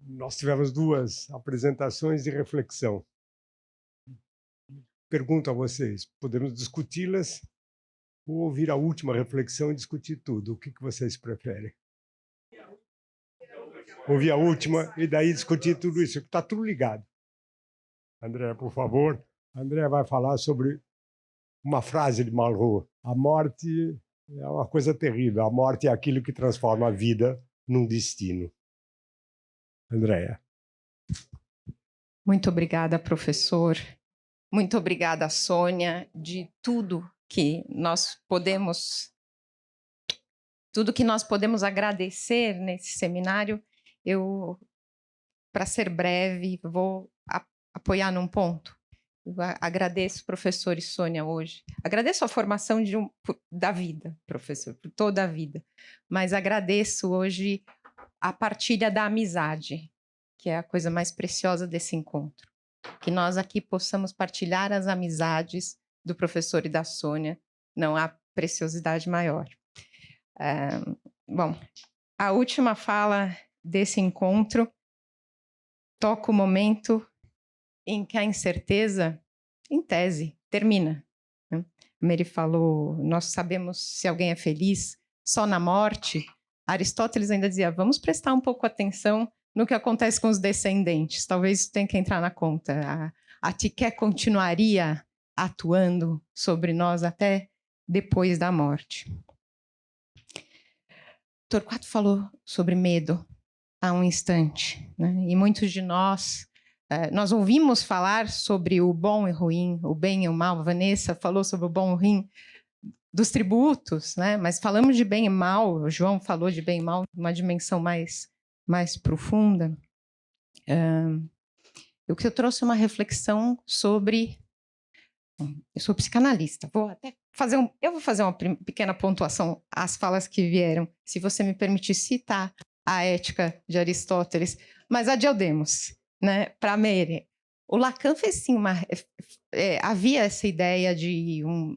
nós tivemos duas apresentações de reflexão. Pergunto a vocês, podemos discuti-las ou ouvir a última reflexão e discutir tudo? O que vocês preferem? Ouvir a última e daí discutir tudo isso, que está tudo ligado. André, por favor. André vai falar sobre uma frase de Malraux. A morte é uma coisa terrível. A morte é aquilo que transforma a vida num destino. Andréa. Muito obrigada, professor. Muito obrigada, Sônia, de tudo que nós podemos agradecer nesse seminário. Eu, para ser breve, vou apoiar num ponto. Eu agradeço, professor e Sônia, hoje. Agradeço a formação da vida, professor, por toda a vida. Mas agradeço hoje a partilha da amizade, que é a coisa mais preciosa desse encontro. Que nós aqui possamos partilhar as amizades do professor e da Sônia. Não há preciosidade maior. Bom, a última fala desse encontro toca o momento em que a incerteza, em tese, termina. Né? Mary falou, nós sabemos se alguém é feliz só na morte. Aristóteles ainda dizia, vamos prestar um pouco atenção no que acontece com os descendentes. Talvez isso tenha que entrar na conta. A Tiqué continuaria atuando sobre nós até depois da morte. Torquato falou sobre medo há um instante, né? E muitos de nós ouvimos falar sobre o bom e o ruim, o bem e o mal. Vanessa falou sobre o bom e o ruim dos tributos, né? Mas falamos de bem e mal. O João falou de bem e mal, uma dimensão mais profunda. O que eu trouxe uma reflexão sobre... Eu sou psicanalista, vou fazer uma pequena pontuação às falas que vieram, se você me permitir citar a Ética de Aristóteles, mas a de Eudemos, né? Para Mary. O Lacan fez sim havia essa ideia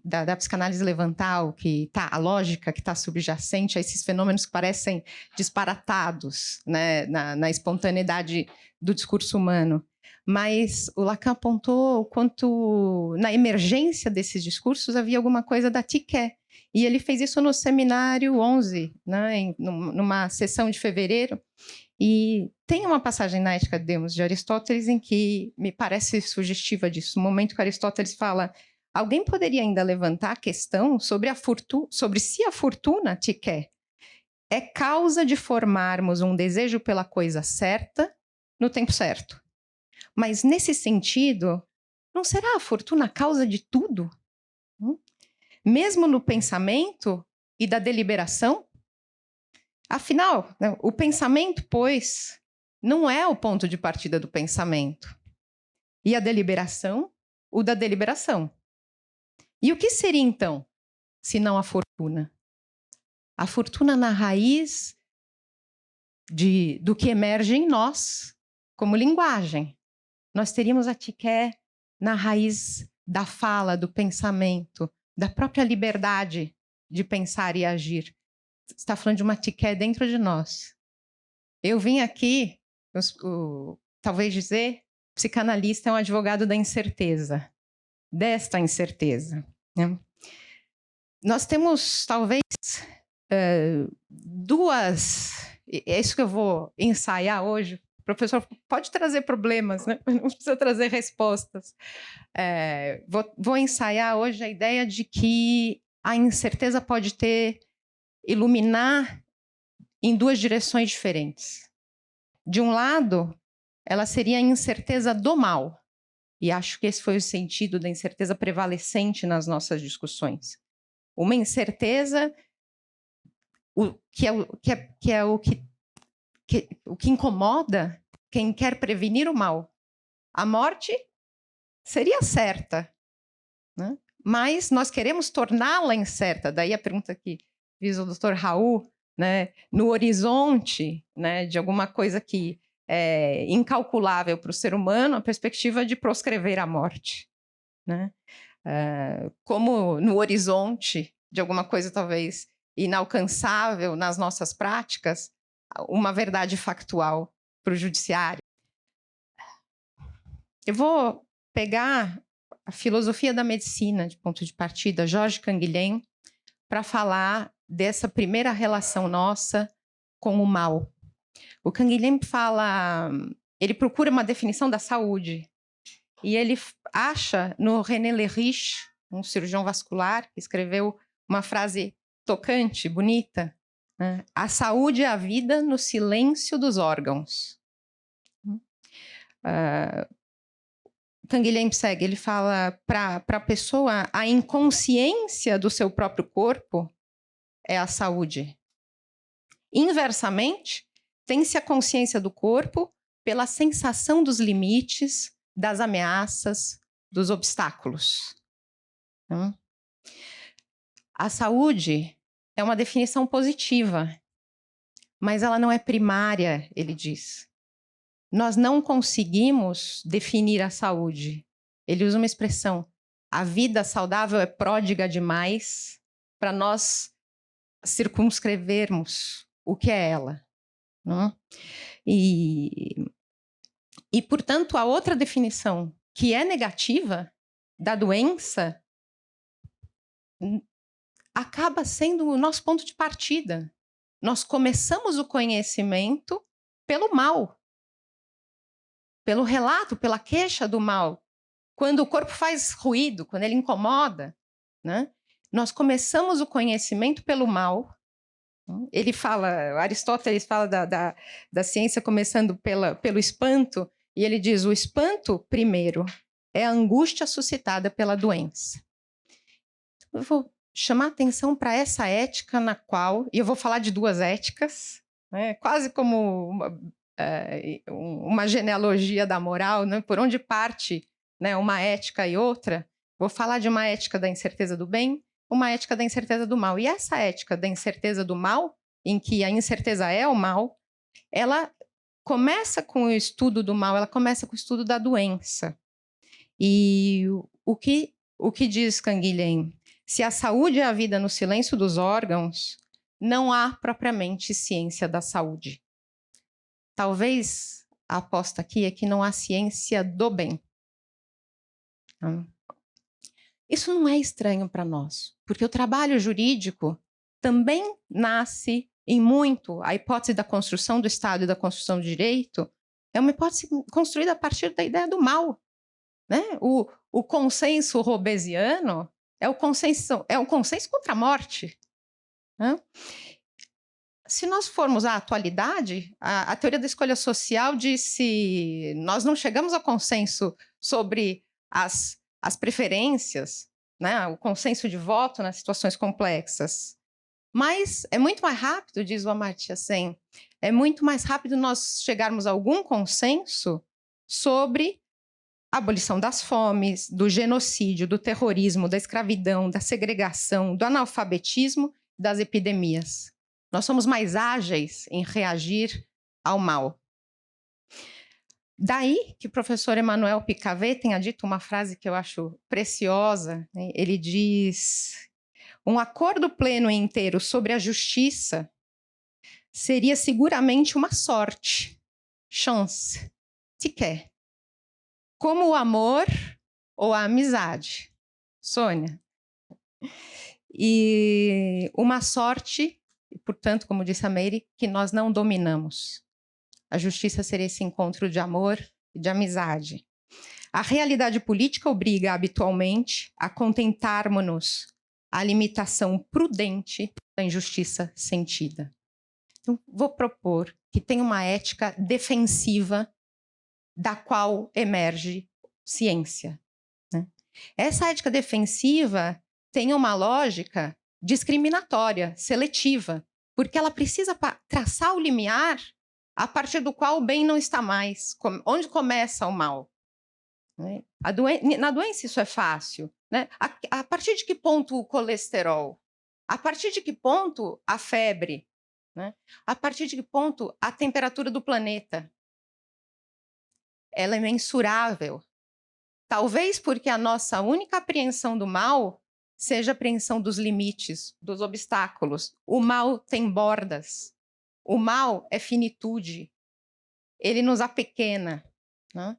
da psicanálise levantal, a lógica que está subjacente a esses fenômenos que parecem disparatados, né, na espontaneidade do discurso humano. Mas o Lacan apontou o quanto, na emergência desses discursos, havia alguma coisa da Tiqué. E ele fez isso no seminário 11, né, numa sessão de fevereiro. E tem uma passagem na Ética de Demos de Aristóteles em que me parece sugestiva disso. No momento que Aristóteles fala, alguém poderia ainda levantar a questão sobre se a fortuna, Tiqué, é causa de formarmos um desejo pela coisa certa no tempo certo. Mas, nesse sentido, não será a fortuna a causa de tudo? Mesmo no pensamento e da deliberação? Afinal, né, o pensamento, pois, não é o ponto de partida do pensamento. E a deliberação, o da deliberação. E o que seria, então, se não a fortuna? A fortuna na raiz do que emerge em nós, como linguagem. Nós teríamos a Tiqué na raiz da fala, do pensamento, da própria liberdade de pensar e agir. Você está falando de uma Tiqué dentro de nós. Eu vim aqui, talvez dizer, psicanalista é um advogado da incerteza, desta incerteza. Né? Nós temos, talvez, duas... É isso que eu vou ensaiar hoje. O professor pode trazer problemas, né? Não precisa trazer respostas. Vou ensaiar hoje a ideia de que a incerteza pode iluminar em duas direções diferentes. De um lado, ela seria a incerteza do mal. E acho que esse foi o sentido da incerteza prevalecente nas nossas discussões. Uma incerteza o que incomoda quem quer prevenir o mal. A morte seria certa, né? Mas nós queremos torná-la incerta. Daí a pergunta que fiz ao Dr. Raul, né? No horizonte, né, de alguma coisa que é incalculável para o ser humano, a perspectiva de proscrever a morte. Né? Como no horizonte de alguma coisa talvez inalcançável nas nossas práticas, uma verdade factual para o judiciário. Eu vou pegar a filosofia da medicina de ponto de partida, Georges Canguilhem, para falar dessa primeira relação nossa com o mal. O Canguilhem ele procura uma definição da saúde, e ele acha no René Lerich, um cirurgião vascular, que escreveu uma frase tocante, bonita, né? A saúde é a vida no silêncio dos órgãos. Canguilhem segue, ele fala para a pessoa, a inconsciência do seu próprio corpo é a saúde. Inversamente, tem-se a consciência do corpo pela sensação dos limites, das ameaças, dos obstáculos. A saúde é uma definição positiva, mas ela não é primária, ele diz. Nós não conseguimos definir a saúde. Ele usa uma expressão: a vida saudável é pródiga demais para nós circunscrevermos o que é ela. Não? E, portanto, a outra definição, que é negativa, da doença, acaba sendo o nosso ponto de partida. Nós começamos o conhecimento pelo mal. Pelo relato, pela queixa do mal. Quando o corpo faz ruído, quando ele incomoda, né? Nós começamos o conhecimento pelo mal. Ele fala, Aristóteles fala da ciência começando pelo espanto, e ele diz, o espanto, primeiro, é a angústia suscitada pela doença. Eu vou chamar atenção para essa ética na qual, e eu vou falar de duas éticas, né? Quase como uma genealogia da moral, né? Por onde parte, né, uma ética e outra. Vou falar de uma ética da incerteza do bem, uma ética da incerteza do mal. E essa ética da incerteza do mal, em que a incerteza é o mal, ela começa com o estudo do mal, ela começa com o estudo da doença. E o que diz Canguilhem? Se a saúde é a vida no silêncio dos órgãos, não há propriamente ciência da saúde. Talvez a aposta aqui é que não há ciência do bem. Isso não é estranho para nós, porque o trabalho jurídico também nasce em muito, a hipótese da construção do Estado e da construção do direito é uma hipótese construída a partir da ideia do mal. Né? O consenso robesiano é o consenso contra a morte. Né? Se nós formos à atualidade, a teoria da escolha social disse nós não chegamos ao consenso sobre as preferências, né? O consenso de voto nas situações complexas. Mas é muito mais rápido, diz o Amartya Sen, é muito mais rápido nós chegarmos a algum consenso sobre a abolição das fomes, do genocídio, do terrorismo, da escravidão, da segregação, do analfabetismo, das epidemias. Nós somos mais ágeis em reagir ao mal. Daí que o professor Emmanuel Picavet tenha dito uma frase que eu acho preciosa, né? Ele diz: um acordo pleno e inteiro sobre a justiça seria seguramente uma sorte, chance, sequer, como o amor ou a amizade. Sônia. E uma sorte, portanto, como disse a Meire, que nós não dominamos. A justiça seria esse encontro de amor e de amizade. A realidade política obriga habitualmente a contentarmos-nos à limitação prudente da injustiça sentida. Então, vou propor que tenha uma ética defensiva da qual emerge ciência. Né? Essa ética defensiva tem uma lógica discriminatória, seletiva, porque ela precisa traçar o limiar a partir do qual o bem não está mais, onde começa o mal. Né? Na doença isso é fácil. Né? A partir de que ponto o colesterol? A partir de que ponto a febre? Né? A partir de que ponto a temperatura do planeta? Ela é mensurável. Talvez porque a nossa única apreensão do mal seja a apreensão dos limites, dos obstáculos. O mal tem bordas. O mal é finitude. ele nos apequena, né?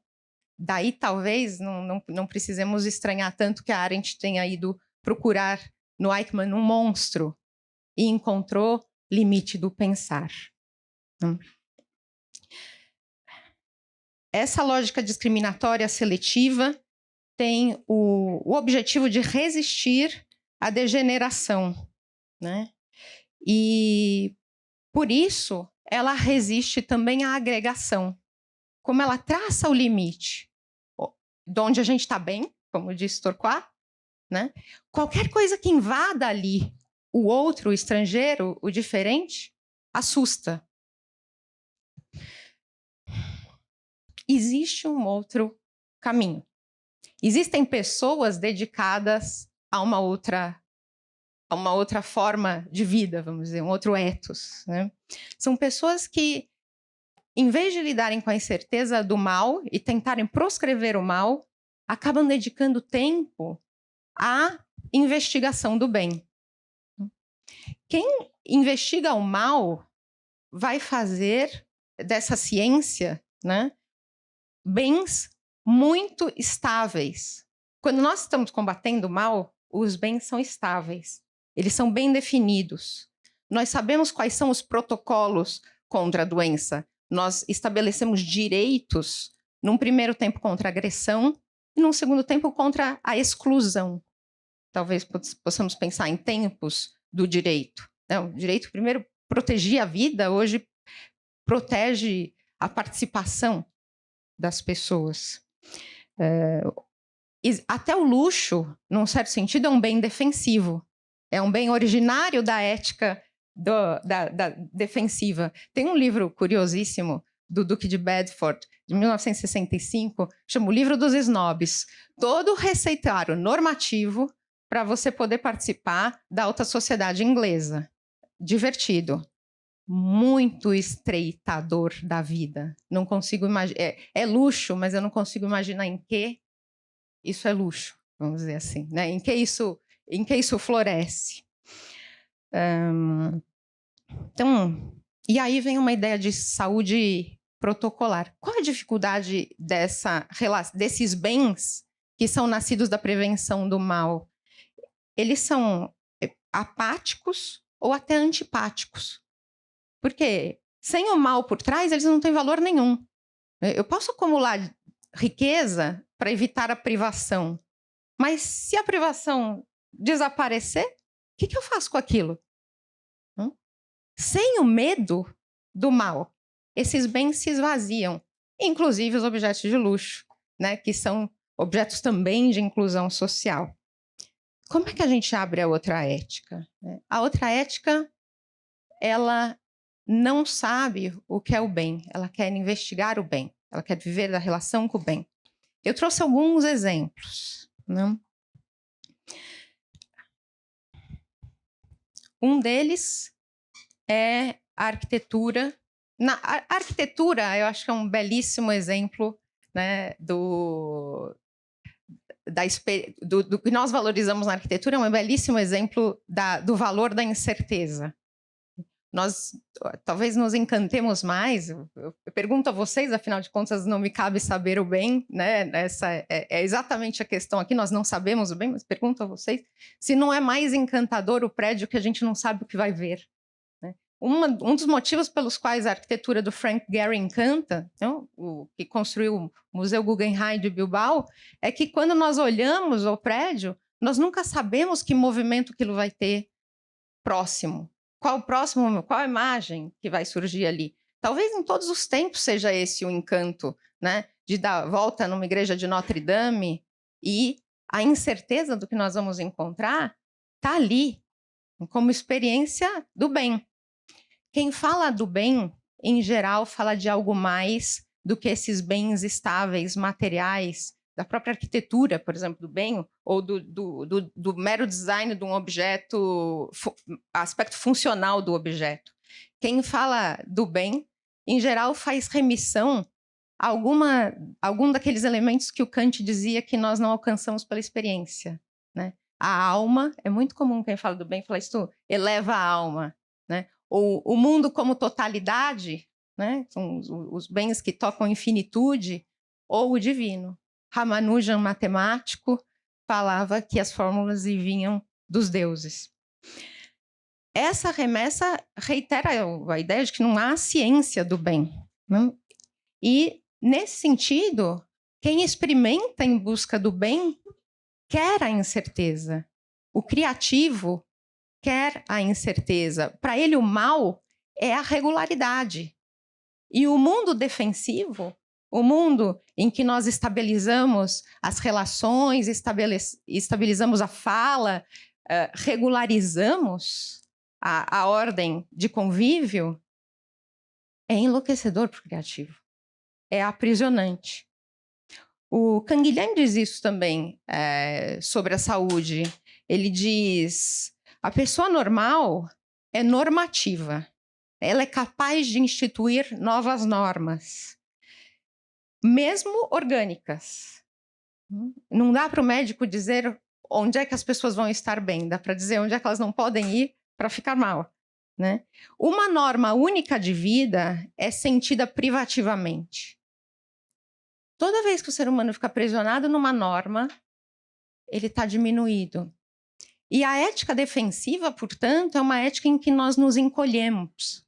Daí, talvez, não precisemos estranhar tanto que a Arendt tenha ido procurar no Eichmann um monstro e encontrou limite do pensar. Essa lógica discriminatória seletiva tem o objetivo de resistir à degeneração, né? E, por isso, ela resiste também à agregação. Como ela traça o limite de onde a gente está bem, como disse Torquato, né? Qualquer coisa que invada ali o outro, o estrangeiro, o diferente, assusta. Existe um outro caminho. Existem pessoas dedicadas a uma outra forma de vida, vamos dizer, um outro ethos, né? São pessoas que, em vez de lidarem com a incerteza do mal e tentarem proscrever o mal, acabam dedicando tempo à investigação do bem. Quem investiga o mal vai fazer dessa ciência, né, bens muito estáveis. Quando nós estamos combatendo o mal, os bens são estáveis. Eles são bem definidos. Nós sabemos quais são os protocolos contra a doença. Nós estabelecemos direitos, num primeiro tempo contra a agressão e num segundo tempo contra a exclusão. Talvez possamos pensar em tempos do direito. Não, o direito primeiro protegia a vida, hoje protege a participação das pessoas. Até o luxo, num certo sentido, é um bem defensivo. É um bem originário da ética da defensiva. Tem um livro curiosíssimo do Duque de Bedford, de 1965, chama O Livro dos Snobs. Todo receituário normativo para você poder participar da alta sociedade inglesa. Divertido. Muito estreitador da vida. Não consigo imaginar. É luxo, mas eu não consigo imaginar em que isso é luxo, vamos dizer assim, né? Em que isso floresce. Então, e aí vem uma ideia de saúde protocolar. Qual a dificuldade desses bens que são nascidos da prevenção do mal? Eles são apáticos ou até antipáticos. Porque sem o mal por trás, eles não têm valor nenhum. Eu posso acumular riqueza para evitar a privação, mas se a privação desaparecer, o que eu faço com aquilo? Sem o medo do mal, esses bens se esvaziam, inclusive os objetos de luxo, né, que são objetos também de inclusão social. Como é que a gente abre a outra ética? A outra ética, ela não sabe o que é o bem, ela quer investigar o bem, ela quer viver da relação com o bem. Eu trouxe alguns exemplos, né? Um deles é a arquitetura. A arquitetura, eu acho que é um belíssimo exemplo, né, do que nós valorizamos na arquitetura, é um belíssimo exemplo do valor da incerteza. Nós talvez nos encantemos mais. Eu pergunto a vocês, afinal de contas, não me cabe saber o bem, né? Essa é exatamente a questão aqui, nós não sabemos o bem, mas pergunto a vocês se não é mais encantador o prédio que a gente não sabe o que vai ver. Né? Um dos motivos pelos quais a arquitetura do Frank Gehry encanta, então, o que construiu o Museu Guggenheim de Bilbao, é que quando nós olhamos o prédio, nós nunca sabemos que movimento aquilo vai ter próximo. Qual a imagem que vai surgir ali? Talvez em todos os tempos seja esse o encanto, né? De dar volta numa igreja de Notre Dame e a incerteza do que nós vamos encontrar está ali, como experiência do bem. Quem fala do bem, em geral, fala de algo mais do que esses bens estáveis, materiais, da própria arquitetura, por exemplo, do bem, ou do mero design de um objeto, aspecto funcional do objeto. Quem fala do bem, em geral, faz remissão a algum daqueles elementos que o Kant dizia que nós não alcançamos pela experiência. Né? A alma, é muito comum quem fala do bem falar isso, eleva a alma. Né? O mundo como totalidade, né? São os bens que tocam infinitude, ou o divino. Ramanujan, matemático, falava que as fórmulas vinham dos deuses. Essa remessa reitera a ideia de que não há ciência do bem, né? E, nesse sentido, quem experimenta em busca do bem quer a incerteza. O criativo quer a incerteza. Para ele, o mal é a regularidade. E o mundo defensivo, o mundo em que nós estabilizamos as relações, estabilizamos a fala, regularizamos a ordem de convívio, é enlouquecedor para o criativo. É aprisionante. O Canguilhem diz isso também sobre a saúde. Ele diz: a pessoa normal é normativa. Ela é capaz de instituir novas normas, mesmo orgânicas. Não dá para o médico dizer onde é que as pessoas vão estar bem, dá para dizer onde é que elas não podem ir para ficar mal, né? Uma norma única de vida é sentida privativamente. Toda vez que o ser humano fica aprisionado numa norma, ele está diminuído. E a ética defensiva, portanto, é uma ética em que nós nos encolhemos.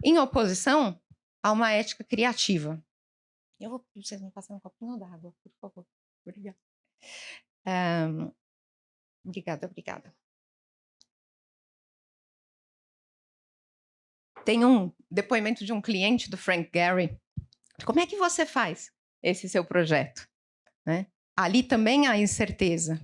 Em oposição a uma ética criativa. Eu vou pedir vocês me passarem um copinho d'água, por favor. Obrigada. Obrigada. Tem um depoimento de um cliente do Frank Gehry. Como é que você faz esse seu projeto, né? Ali também há incerteza.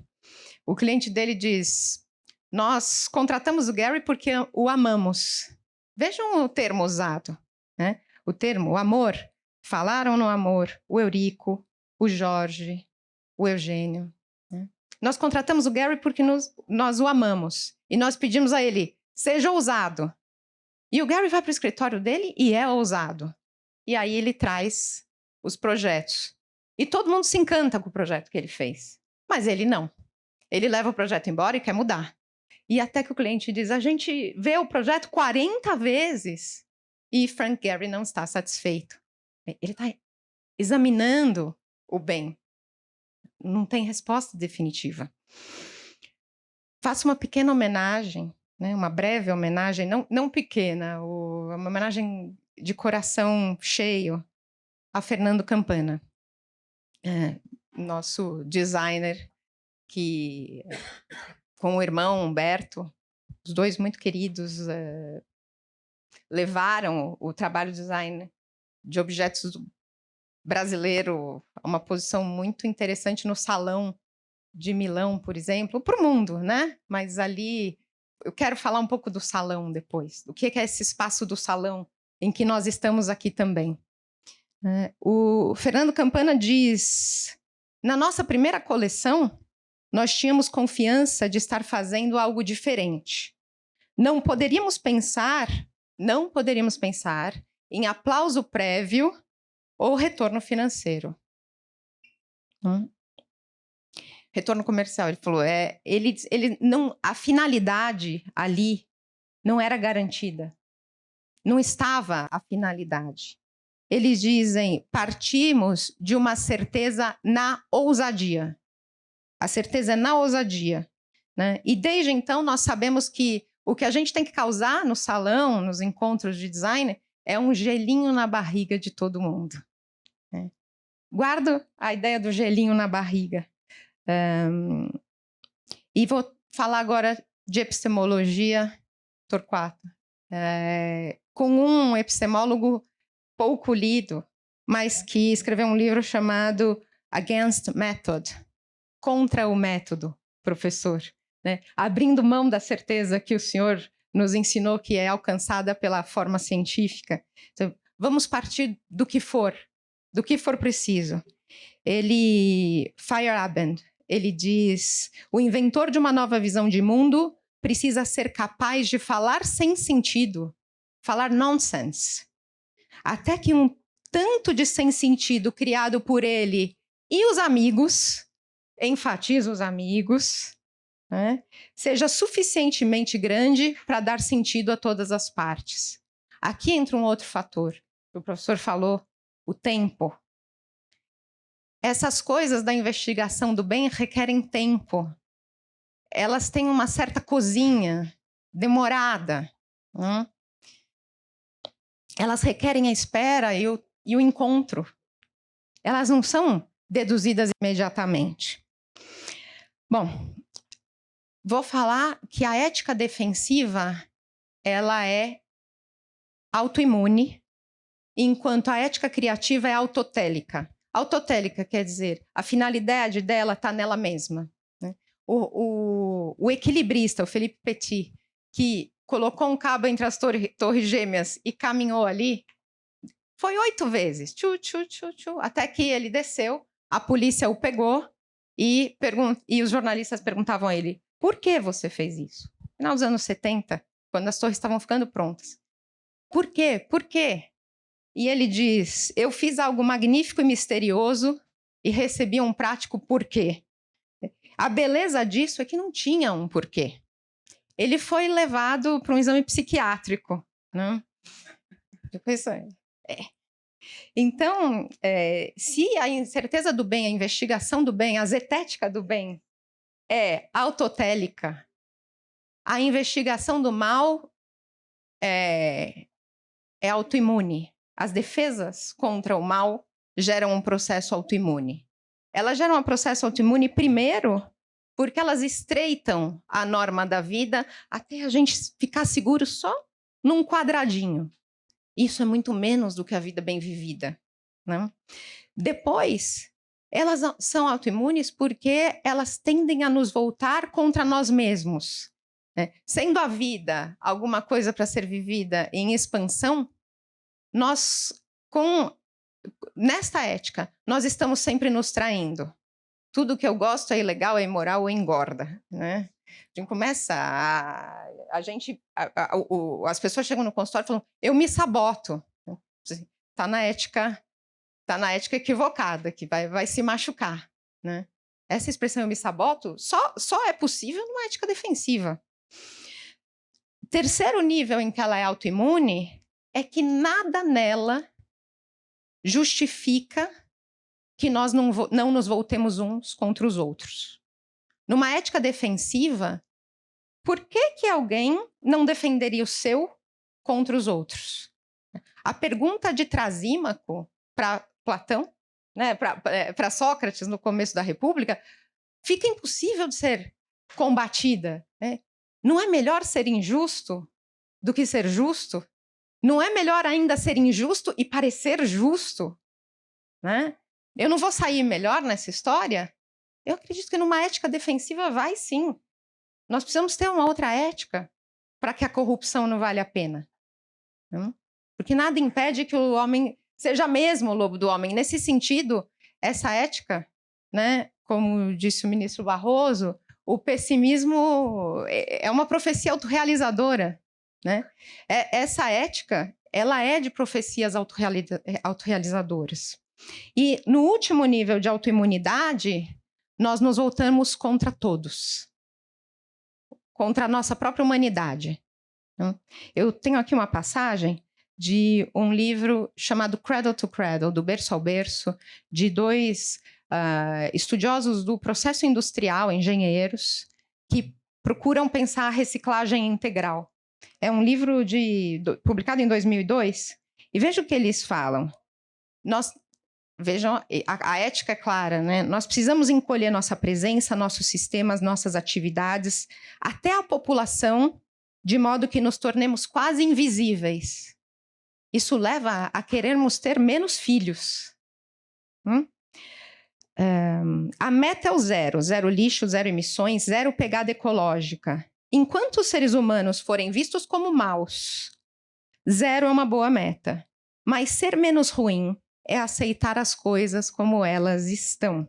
O cliente dele diz: nós contratamos o Gehry porque o amamos. Vejam o termo usado, né? O termo, o amor. Falaram no amor o Eurico, o Jorge, o Eugênio, né? Nós contratamos o Gehry porque nós o amamos. E nós pedimos a ele: seja ousado. E o Gehry vai para o escritório dele e é ousado. E aí ele traz os projetos. E todo mundo se encanta com o projeto que ele fez. Mas ele não. Ele leva o projeto embora e quer mudar. E até que o cliente diz: a gente vê o projeto 40 vezes e Frank Gehry não está satisfeito. Ele está examinando o bem. Não tem resposta definitiva. Faço uma pequena homenagem, né, uma breve homenagem, não pequena, uma homenagem de coração cheio a Fernando Campana, nosso designer, que com o irmão Humberto, os dois muito queridos, levaram o trabalho de design de objetos brasileiro a uma posição muito interessante no Salão de Milão, por exemplo, para o mundo, né? Mas ali eu quero falar um pouco do salão depois. O que é esse espaço do salão em que nós estamos aqui também? O Fernando Campana diz: na nossa primeira coleção, nós tínhamos confiança de estar fazendo algo diferente. Não poderíamos pensar em aplauso prévio ou retorno financeiro. Retorno comercial, ele falou, ele não, a finalidade ali não era garantida. Não estava a finalidade. Eles dizem: partimos de uma certeza na ousadia. A certeza é na ousadia, né? E desde então nós sabemos que o que a gente tem que causar no salão, nos encontros de design, é um gelinho na barriga de todo mundo, né? Guardo a ideia do gelinho na barriga. E vou falar agora de epistemologia, Torquato, com um epistemólogo pouco lido, mas que escreveu um livro chamado Against Method, contra o método, professor, né? Abrindo mão da certeza que o senhor nos ensinou que é alcançada pela forma científica. Então, vamos partir do que for preciso. Feyerabend, ele diz: o inventor de uma nova visão de mundo precisa ser capaz de falar sem sentido, falar nonsense, até que um tanto de sem sentido criado por ele e os amigos, enfatiza os amigos, né, seja suficientemente grande para dar sentido a todas as partes. Aqui entra um outro fator, que o professor falou, o tempo. Essas coisas da investigação do bem requerem tempo. Elas têm uma certa cozinha demorada. Elas requerem a espera e o encontro. Elas não são deduzidas imediatamente. Bom, vou falar que a ética defensiva ela é autoimune, enquanto a ética criativa é autotélica. Autotélica quer dizer, a finalidade dela está nela mesma. Né? O equilibrista, o Philippe Petit, que colocou um cabo entre as torres gêmeas e caminhou ali, foi 8 vezes, até que ele desceu, a polícia o pegou e os jornalistas perguntavam a ele, por que você fez isso? No final dos anos 70, quando as torres estavam ficando prontas. Por quê? Por quê? E ele diz, eu fiz algo magnífico e misterioso e recebi um prático porquê. A beleza disso é que não tinha um porquê. Ele foi levado para um exame psiquiátrico. Né? Então, se a incerteza do bem, a investigação do bem, a zetética do bem é autotélica, a investigação do mal é autoimune. As defesas contra o mal geram um processo autoimune. Elas geram um processo autoimune, primeiro, porque elas estreitam a norma da vida até a gente ficar seguro só num quadradinho. Isso é muito menos do que a vida bem vivida. Né? Depois, elas são autoimunes porque elas tendem a nos voltar contra nós mesmos. Né? Sendo a vida alguma coisa para ser vivida em expansão, nós, nesta ética, nós estamos sempre nos traindo. Tudo que eu gosto é ilegal, é imoral ou engorda. Né? A gente começa as pessoas chegam no consultório e falam, eu me saboto. Está na ética equivocada, que vai se machucar. Né? Essa expressão eu me saboto só é possível numa ética defensiva. Terceiro nível em que ela é autoimune é que nada nela justifica que nós não nos voltemos uns contra os outros. Numa ética defensiva, por que alguém não defenderia o seu contra os outros? A pergunta de Trasímaco para Platão, né, para Sócrates no começo da República, fica impossível de ser combatida. Né? Não é melhor ser injusto do que ser justo? Não é melhor ainda ser injusto e parecer justo? Né? Eu não vou sair melhor nessa história? Eu acredito que numa ética defensiva vai sim. Nós precisamos ter uma outra ética para que a corrupção não valha a pena. Não? Porque nada impede que o homem seja mesmo o lobo do homem. Nesse sentido, essa ética, né, como disse o ministro Barroso, o pessimismo é uma profecia autorrealizadora. Né? Essa ética, ela é de profecias autorrealizadoras. E no último nível de autoimunidade, nós nos voltamos contra todos. Contra a nossa própria humanidade. Eu tenho aqui uma passagem de um livro chamado Cradle to Cradle, do berço ao berço, de 2 estudiosos do processo industrial, engenheiros, que procuram pensar a reciclagem integral. É um livro publicado em 2002, e veja o que eles falam. Vejam, a ética é clara, né? Nós precisamos encolher nossa presença, nossos sistemas, nossas atividades, até a população, de modo que nos tornemos quase invisíveis. Isso leva a querermos ter menos filhos. A meta é o zero. Zero lixo, zero emissões, zero pegada ecológica. Enquanto os seres humanos forem vistos como maus, zero é uma boa meta. Mas ser menos ruim é aceitar as coisas como elas estão.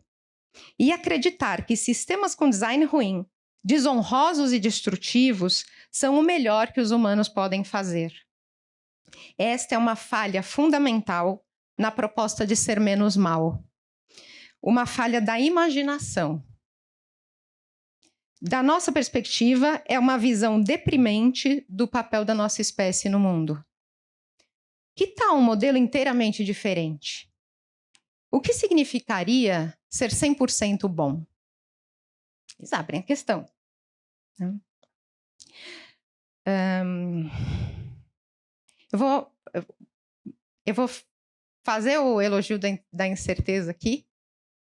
E acreditar que sistemas com design ruim, desonrosos e destrutivos, são o melhor que os humanos podem fazer. Esta é uma falha fundamental na proposta de ser menos mal. Uma falha da imaginação. Da nossa perspectiva, é uma visão deprimente do papel da nossa espécie no mundo. Que tal um modelo inteiramente diferente? O que significaria ser 100% bom? Eles abrem a questão. Eu vou fazer o elogio da incerteza aqui,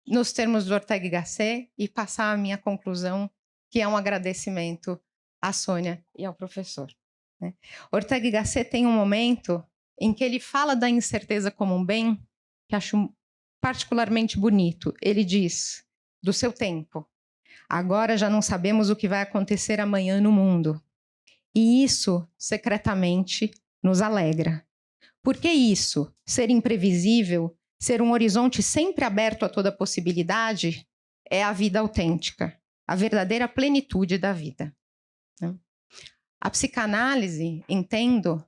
nos termos do Ortega y Gasset, e passar a minha conclusão, que é um agradecimento à Sônia e ao professor. Né? Ortega y Gasset tem um momento em que ele fala da incerteza como um bem, que acho particularmente bonito. Ele diz, do seu tempo, agora já não sabemos o que vai acontecer amanhã no mundo. E isso, secretamente, nos alegra. Por que isso? Ser imprevisível, ser um horizonte sempre aberto a toda possibilidade, é a vida autêntica, a verdadeira plenitude da vida. A psicanálise, entendo,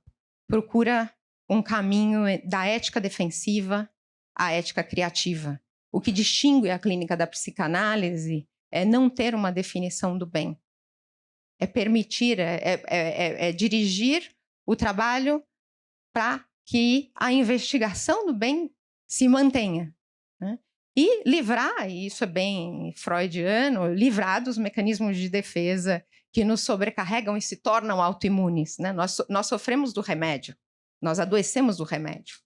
procura um caminho da ética defensiva à ética criativa. O que distingue a clínica da psicanálise é não ter uma definição do bem. É permitir, é dirigir o trabalho para que a investigação do bem se mantenha. Né? E livrar, e isso é bem freudiano, livrar dos mecanismos de defesa que nos sobrecarregam e se tornam autoimunes. Né? Nós sofremos do remédio, nós adoecemos do remédio.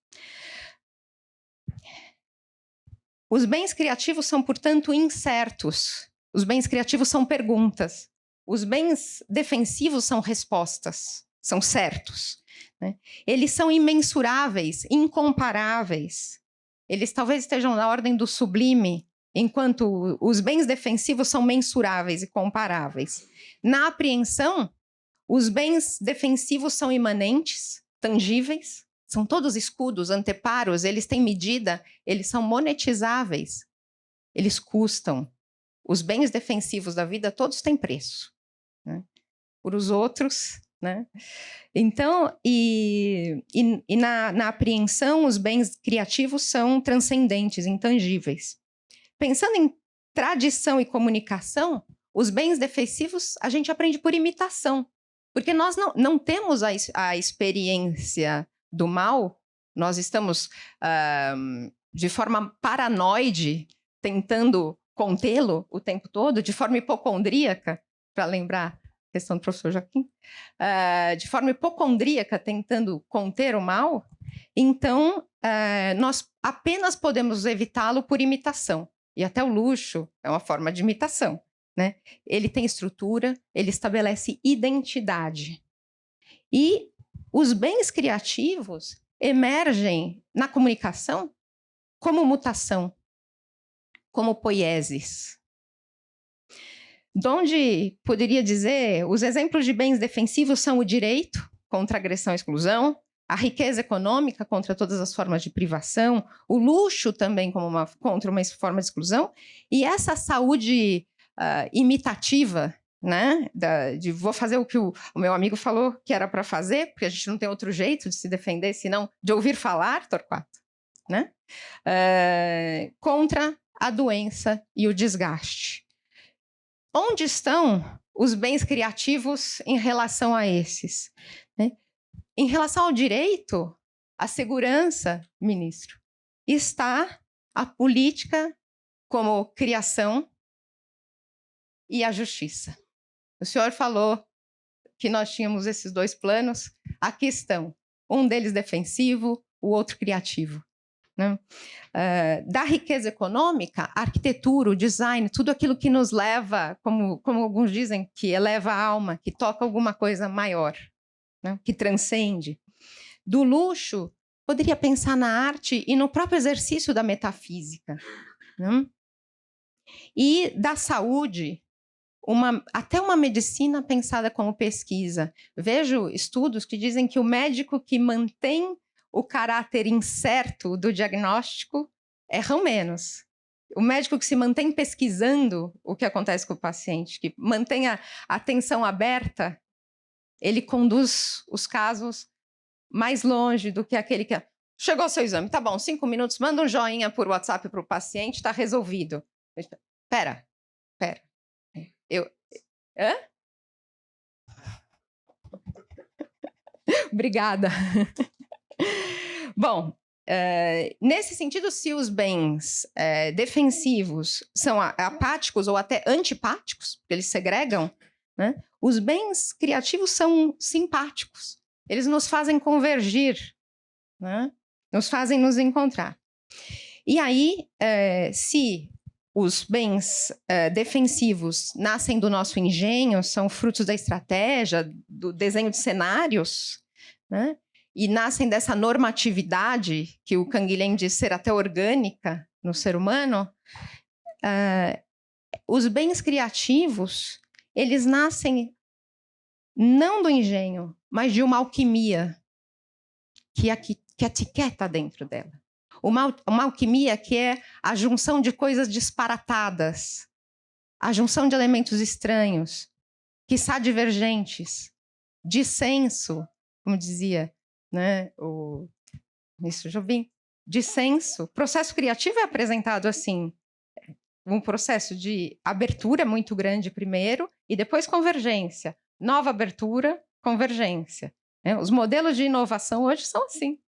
Os bens criativos são, portanto, incertos. Os bens criativos são perguntas. Os bens defensivos são respostas, são certos. Né? Eles são imensuráveis, incomparáveis. Eles talvez estejam na ordem do sublime, enquanto os bens defensivos são mensuráveis e comparáveis. Na apreensão, os bens defensivos são imanentes, tangíveis, são todos escudos, anteparos, eles têm medida, eles são monetizáveis, eles custam. Os bens defensivos da vida todos têm preço. Né? Por os outros, né? Então, na apreensão, os bens criativos são transcendentes, intangíveis. Pensando em tradição e comunicação, os bens defensivos a gente aprende por imitação, porque nós não temos a experiência do mal, nós estamos de forma paranoide tentando contê-lo o tempo todo, de forma hipocondríaca, para lembrar a questão do professor Joaquim, de forma hipocondríaca tentando conter o mal, então nós apenas podemos evitá-lo por imitação. E até o luxo é uma forma de imitação. Né? Ele tem estrutura, ele estabelece identidade. E os bens criativos emergem na comunicação como mutação, como poieses. Donde poderia dizer, os exemplos de bens defensivos são o direito contra agressão e exclusão, a riqueza econômica contra todas as formas de privação, o luxo também contra uma forma de exclusão, e essa saúde imitativa, né, de vou fazer o que o meu amigo falou que era para fazer, porque a gente não tem outro jeito de se defender, senão de ouvir falar, Torquato, né, contra a doença e o desgaste. Onde estão os bens criativos em relação a esses? Né? Em relação ao direito, a segurança, ministro, está a política como criação e a justiça. O senhor falou que nós tínhamos esses dois planos. Aqui estão, um deles defensivo, o outro criativo. Né? Da riqueza econômica, a arquitetura, o design, tudo aquilo que nos leva, como alguns dizem, que eleva a alma, que toca alguma coisa maior, né? Que transcende. Do luxo, poderia pensar na arte e no próprio exercício da metafísica. Né? E da saúde, até uma medicina pensada como pesquisa. Vejo estudos que dizem que o médico que mantém o caráter incerto do diagnóstico erram menos. O médico que se mantém pesquisando o que acontece com o paciente, que mantém a atenção aberta, ele conduz os casos mais longe do que aquele que... Chegou o seu exame, tá bom, 5 minutos, manda um joinha por WhatsApp para o paciente, está resolvido. Pera. Hã? Obrigada. Bom, nesse sentido, se os bens defensivos são apáticos ou até antipáticos, porque eles segregam, né? Os bens criativos são simpáticos. Eles nos fazem convergir, né? Nos fazem nos encontrar. E aí, se os bens defensivos nascem do nosso engenho, são frutos da estratégia, do desenho de cenários, né? E nascem dessa normatividade, que o Canguilhem diz ser até orgânica no ser humano, os bens criativos, eles nascem não do engenho, mas de uma alquimia que etiqueta dentro dela. Uma alquimia que é a junção de coisas disparatadas, a junção de elementos estranhos, quiçá divergentes, dissenso, como dizia, né, isso Jobim, dissenso. Processo criativo é apresentado assim, um processo de abertura muito grande primeiro e depois convergência. Nova abertura, convergência. Né? Os modelos de inovação hoje são assim.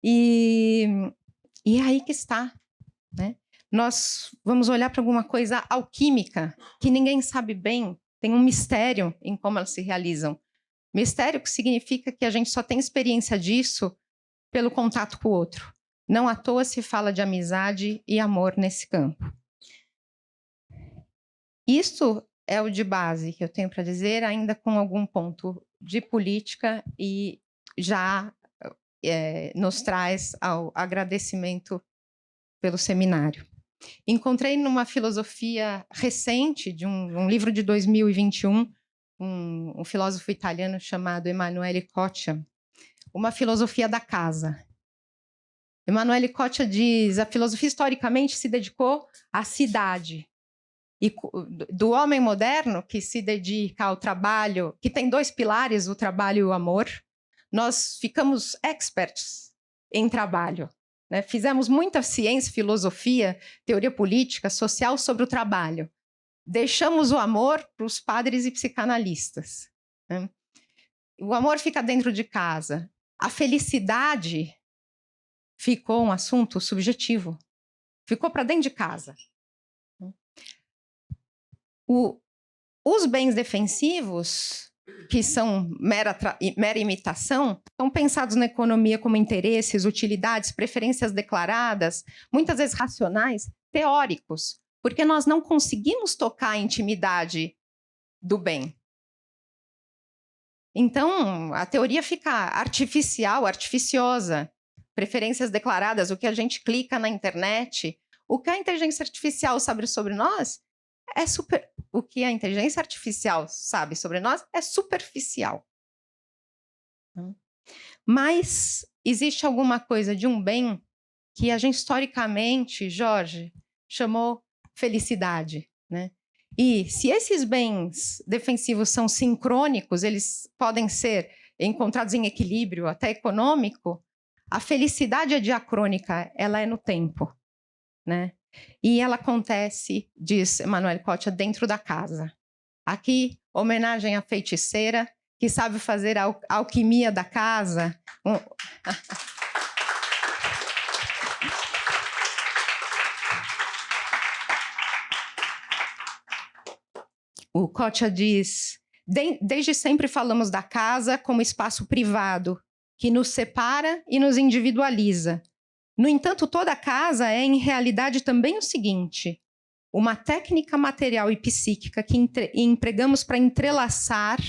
E é aí que está. Né? Nós vamos olhar para alguma coisa alquímica que ninguém sabe bem, tem um mistério em como elas se realizam. Mistério que significa que a gente só tem experiência disso pelo contato com o outro. Não à toa se fala de amizade e amor nesse campo. Isso é o de base que eu tenho para dizer, ainda com algum ponto de política e já nos traz ao agradecimento pelo seminário. Encontrei numa filosofia recente, de um livro de 2021, um filósofo italiano chamado Emanuele Coccia, uma filosofia da casa. Emanuele Coccia diz: a filosofia historicamente se dedicou à cidade. E do homem moderno, que se dedica ao trabalho, que tem dois pilares, o trabalho e o amor, nós ficamos experts em trabalho. Né? Fizemos muita ciência, filosofia, teoria política, social sobre o trabalho. Deixamos o amor para os padres e psicanalistas. Né? O amor fica dentro de casa. A felicidade ficou um assunto subjetivo. Ficou para dentro de casa. Os bens defensivos, que são mera imitação, são pensados na economia como interesses, utilidades, preferências declaradas, muitas vezes racionais, teóricos, porque nós não conseguimos tocar a intimidade do bem. Então, a teoria fica artificial, artificiosa, preferências declaradas, o que a gente clica na internet, o que a inteligência artificial sabe sobre nós o que a inteligência artificial sabe sobre nós é superficial. Mas existe alguma coisa de um bem que a gente historicamente, Jorge, chamou felicidade, né? E se esses bens defensivos são sincrônicos, eles podem ser encontrados em equilíbrio, até econômico, a felicidade é diacrônica, ela é no tempo, né? E ela acontece, diz Emanuele Coccia, dentro da casa. Aqui, homenagem à feiticeira, que sabe fazer a alquimia da casa. O Coccia diz: desde sempre falamos da casa como espaço privado, que nos separa e nos individualiza. No entanto, toda casa é, em realidade, também o seguinte: uma técnica material e psíquica que empregamos para entrelaçar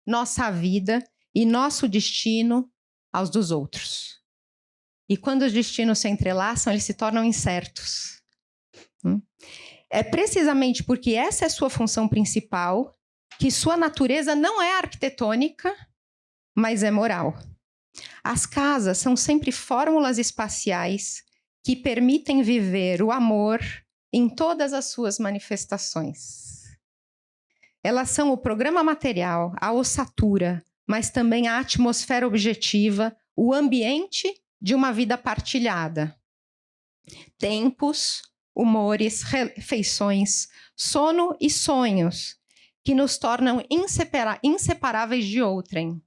nossa vida e nosso destino aos dos outros. E quando os destinos se entrelaçam, eles se tornam incertos. É precisamente porque essa é sua função principal que sua natureza não é arquitetônica, mas é moral. As casas são sempre fórmulas espaciais que permitem viver o amor em todas as suas manifestações. Elas são o programa material, a ossatura, mas também a atmosfera objetiva, o ambiente de uma vida partilhada. Tempos, humores, refeições, sono e sonhos que nos tornam inseparáveis de outrem.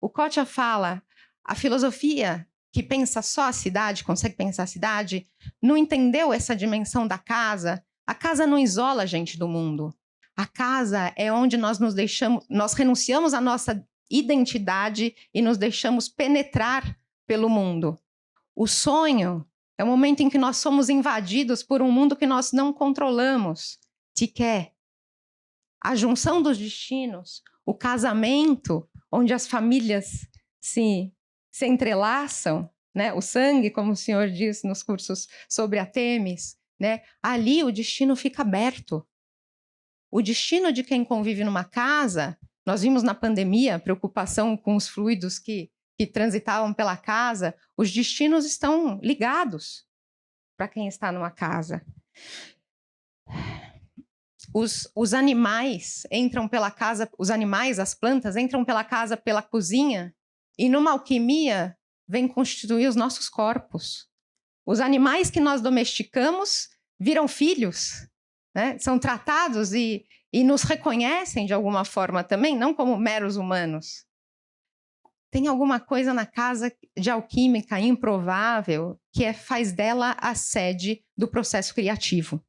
O Coccia fala: A filosofia que pensa só a cidade, consegue pensar a cidade, não entendeu essa dimensão da casa. A casa não isola a gente do mundo. A casa é onde nós nos deixamos, nós renunciamos à nossa identidade e nos deixamos penetrar pelo mundo. O sonho é o momento em que nós somos invadidos por um mundo que nós não controlamos. Tiqué. A junção dos destinos, o casamento, onde as famílias se entrelaçam, né? O sangue, como o senhor disse nos cursos sobre a Temis, né? Ali o destino fica aberto. O destino de quem convive numa casa, nós vimos na pandemia a preocupação com os fluidos que transitavam pela casa, os destinos estão ligados para quem está numa casa. Os animais entram pela casa, os animais, as plantas entram pela casa, pela cozinha, e numa alquimia vem constituir os nossos corpos. Os animais que nós domesticamos viram filhos, né? São tratados e nos reconhecem de alguma forma também, não como meros humanos. Tem alguma coisa na casa de alquímica improvável que faz dela a sede do processo criativo.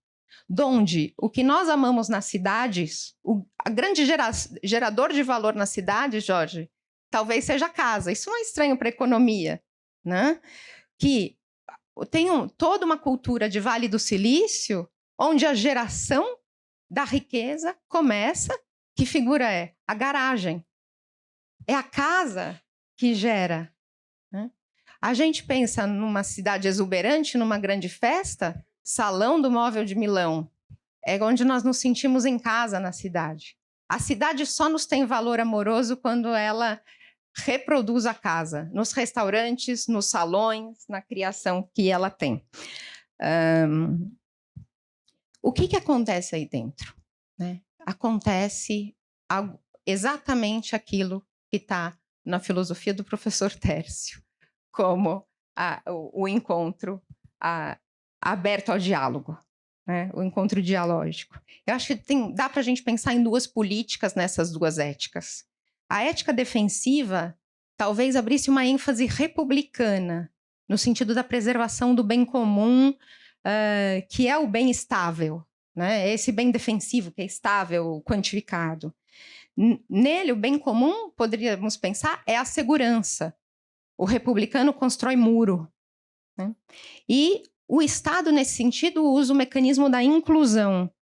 Donde o que nós amamos nas cidades, a grande gerador de valor nas cidades, Jorge, talvez seja a casa. Isso não é estranho para a economia, né? Que tem toda uma cultura de Vale do Silício, onde a geração da riqueza começa, que figura é? A garagem. É a casa que gera, né? A gente pensa numa cidade exuberante, numa grande festa, Salão do Móvel de Milão, é onde nós nos sentimos em casa na cidade. A cidade só nos tem valor amoroso quando ela reproduz a casa, nos restaurantes, nos salões, na criação que ela tem. O que acontece aí dentro, né? Acontece exatamente aquilo que está na filosofia do professor Tércio, como o encontro aberto ao diálogo, né? O encontro dialógico. Eu acho que dá para a gente pensar em duas políticas nessas duas éticas. A ética defensiva talvez abrisse uma ênfase republicana, no sentido da preservação do bem comum, que é o bem estável, né? Esse bem defensivo que é estável, quantificado. Nele, o bem comum, poderíamos pensar, é a segurança. O republicano constrói muro, né? E o Estado, nesse sentido, usa o mecanismo da inclusão.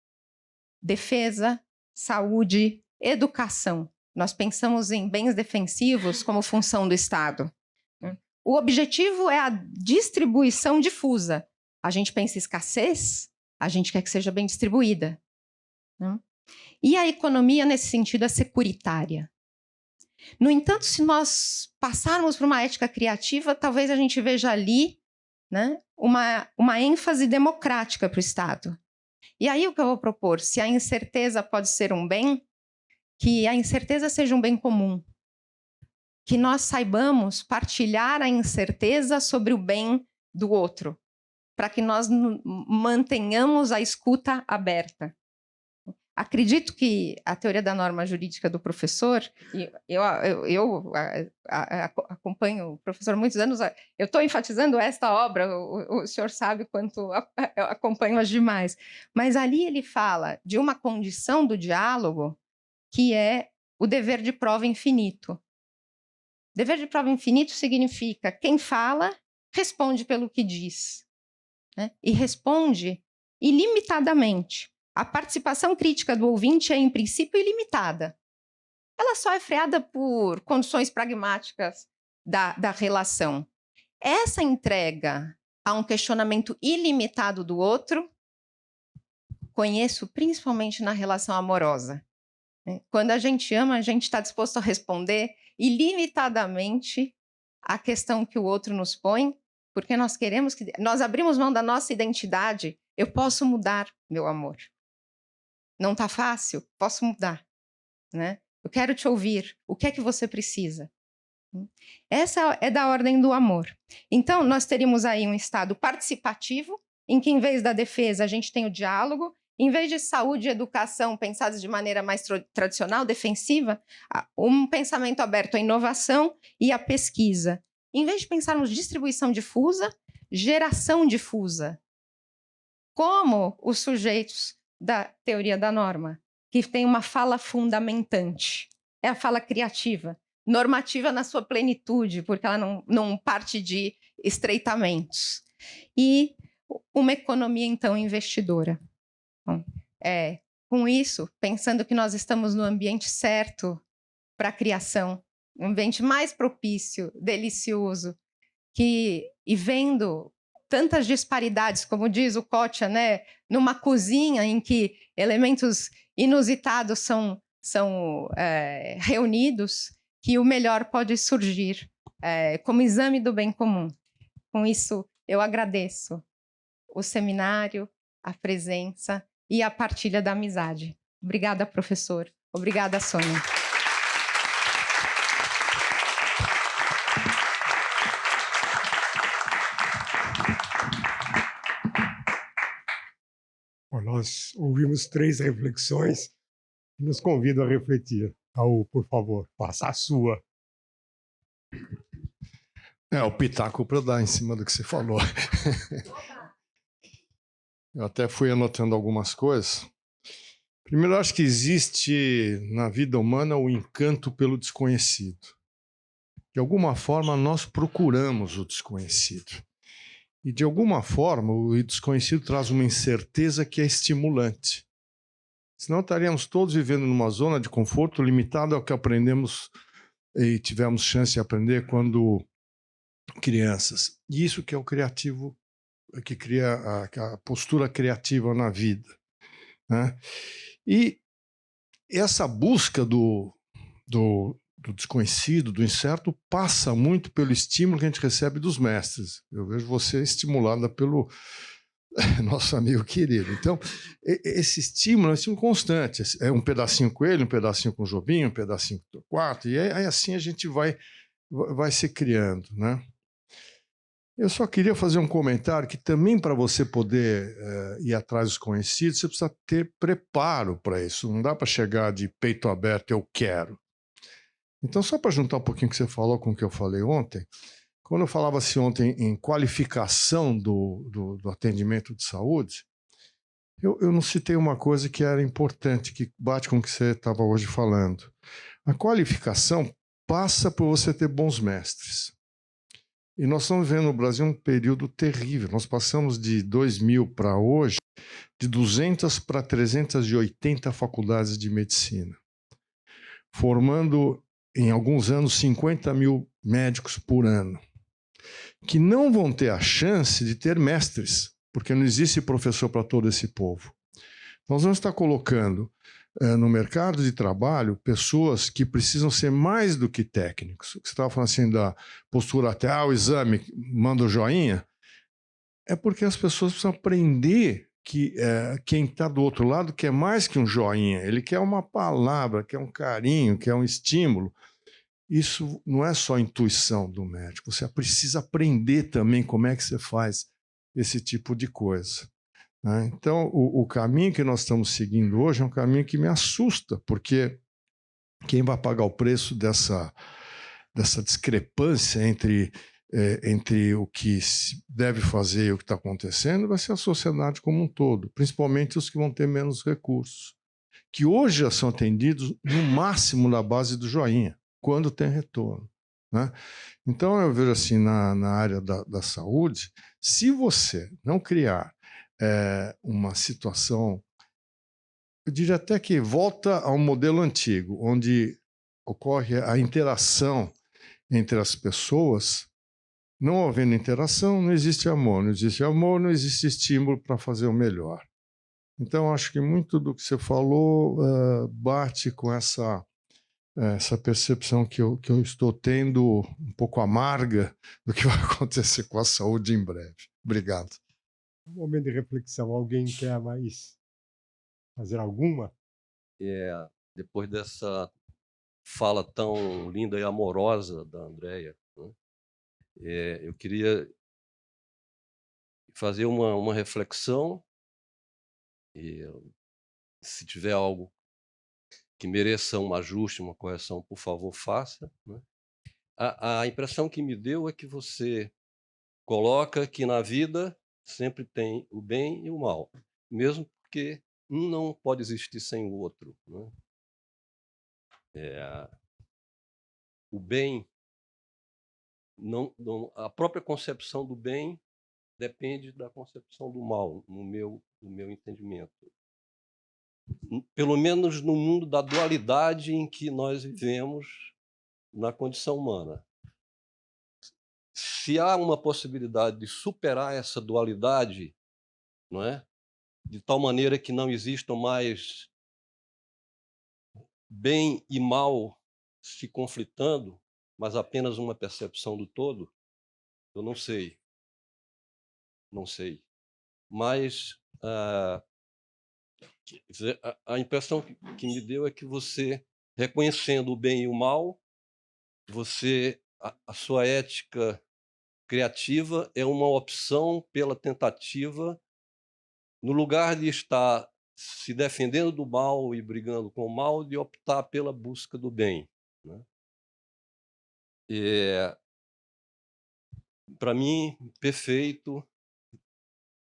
Defesa, saúde, educação. Nós pensamos em bens defensivos como função do Estado. O objetivo é a distribuição difusa. A gente pensa em escassez, a gente quer que seja bem distribuída, né? E a economia, nesse sentido, é securitária. No entanto, se nós passarmos para uma ética criativa, talvez a gente veja ali, né, uma ênfase democrática para o Estado. E aí o que eu vou propor, se a incerteza pode ser um bem, que a incerteza seja um bem comum. Que nós saibamos partilhar a incerteza sobre o bem do outro, para que nós mantenhamos a escuta aberta. Acredito que a teoria da norma jurídica do professor, e eu acompanho o professor há muitos anos, eu estou enfatizando esta obra, o senhor sabe quanto eu acompanho as demais, mas ali ele fala de uma condição do diálogo que é o dever de prova infinito. Dever de prova infinito significa quem fala responde pelo que diz, né? E responde ilimitadamente. A participação crítica do ouvinte é, em princípio, ilimitada. Ela só é freada por condições pragmáticas da relação. Essa entrega a um questionamento ilimitado do outro, conheço principalmente na relação amorosa. Quando a gente ama, a gente está disposto a responder ilimitadamente a questão que o outro nos põe, porque nós queremos que... Nós abrimos mão da nossa identidade. Eu posso mudar, meu amor. Não está fácil? Posso mudar, né? Eu quero te ouvir. O que é que você precisa? Essa é da ordem do amor. Então, nós teríamos aí um estado participativo, em que, em vez da defesa, a gente tem o diálogo. Em vez de saúde e educação pensados de maneira mais tradicional, defensiva, um pensamento aberto à inovação e à pesquisa. em vez de pensarmos distribuição difusa, geração difusa, como os sujeitos da teoria da norma, que tem uma fala fundamentante, é a fala criativa, normativa na sua plenitude, porque ela não parte de estreitamentos. E uma economia, então, investidora. Bom, com isso, pensando que nós estamos no ambiente certo para a criação, um ambiente mais propício, delicioso, e vendo tantas disparidades, como diz o Kotia, né, numa cozinha em que elementos inusitados são reunidos, que o melhor pode surgir como exame do bem comum. Com isso, eu agradeço o seminário, a presença e a partilha da amizade. Obrigada, professor. Obrigada, Sônia. Bom, nós ouvimos 3 reflexões e nos convido a refletir. Raul, por favor, faça a sua. O pitaco para dar em cima do que você falou. Eu até fui anotando algumas coisas. Primeiro, eu acho que existe na vida humana o encanto pelo desconhecido. De alguma forma, nós procuramos o desconhecido. E, de alguma forma, o desconhecido traz uma incerteza que é estimulante. Senão, estaríamos todos vivendo numa zona de conforto limitada ao que aprendemos e tivemos chance de aprender quando crianças. E isso que é o criativo, que cria a postura criativa na vida, né? E essa busca do desconhecido, do incerto, passa muito pelo estímulo que a gente recebe dos mestres. Eu vejo você estimulada pelo nosso amigo querido. Então, esse estímulo é um estímulo constante. É um pedacinho com ele, um pedacinho com o Jobim, um pedacinho com o Torquato, e aí assim a gente vai se criando, né? Eu só queria fazer um comentário que também para você poder ir atrás dos conhecidos, você precisa ter preparo para isso. Não dá para chegar de peito aberto, eu quero. Então, só para juntar um pouquinho o que você falou com o que eu falei ontem, quando eu falava assim ontem em qualificação do atendimento de saúde, eu não citei uma coisa que era importante, que bate com o que você estava hoje falando. A qualificação passa por você ter bons mestres. E nós estamos vendo no Brasil um período terrível. Nós passamos de 2000 para hoje, de 200 para 380 faculdades de medicina, formando, em alguns anos, 50 mil médicos por ano, que não vão ter a chance de ter mestres, porque não existe professor para todo esse povo. Nós vamos estar colocando no mercado de trabalho pessoas que precisam ser mais do que técnicos. Você estava falando assim da postura até, o exame, manda o joinha. É porque as pessoas precisam aprender que quem está do outro lado quer mais que um joinha. Ele quer uma palavra, quer um carinho, quer um estímulo. Isso não é só intuição do médico. Você precisa aprender também como é que você faz esse tipo de coisa. Então, o caminho que nós estamos seguindo hoje é um caminho que me assusta, porque quem vai pagar o preço dessa discrepância entre o que se deve fazer e o que está acontecendo vai ser a sociedade como um todo, principalmente os que vão ter menos recursos, que hoje já são atendidos no máximo na base do joinha, quando tem retorno, né? Então, eu vejo assim, na área da saúde, se você não criar uma situação, eu diria até que volta ao modelo antigo, onde ocorre a interação entre as pessoas. Não havendo interação, não existe amor. Não existe amor, não existe estímulo para fazer o melhor. Então, acho que muito do que você falou bate com essa percepção que eu estou tendo, um pouco amarga, do que vai acontecer com a saúde em breve. Obrigado. Um momento de reflexão. Alguém quer mais fazer alguma? Depois dessa fala tão linda e amorosa da Andréia, né? Eu queria fazer uma reflexão, e se tiver algo que mereça um ajuste, uma correção, por favor, faça, né? a impressão que me deu é que você coloca que na vida sempre tem o bem e o mal, mesmo porque um não pode existir sem o outro, né? O bem, a própria concepção do bem depende da concepção do mal, no meu entendimento. Pelo menos no mundo da dualidade em que nós vivemos na condição humana. Se há uma possibilidade de superar essa dualidade, não é? De tal maneira que não existam mais bem e mal se conflitando, mas apenas uma percepção do todo, eu não sei. Não sei. Mas a impressão que me deu é que você, reconhecendo o bem e o mal, a sua ética criativa é uma opção pela tentativa, no lugar de estar se defendendo do mal e brigando com o mal, de optar pela busca do bem, né? Para mim, perfeito,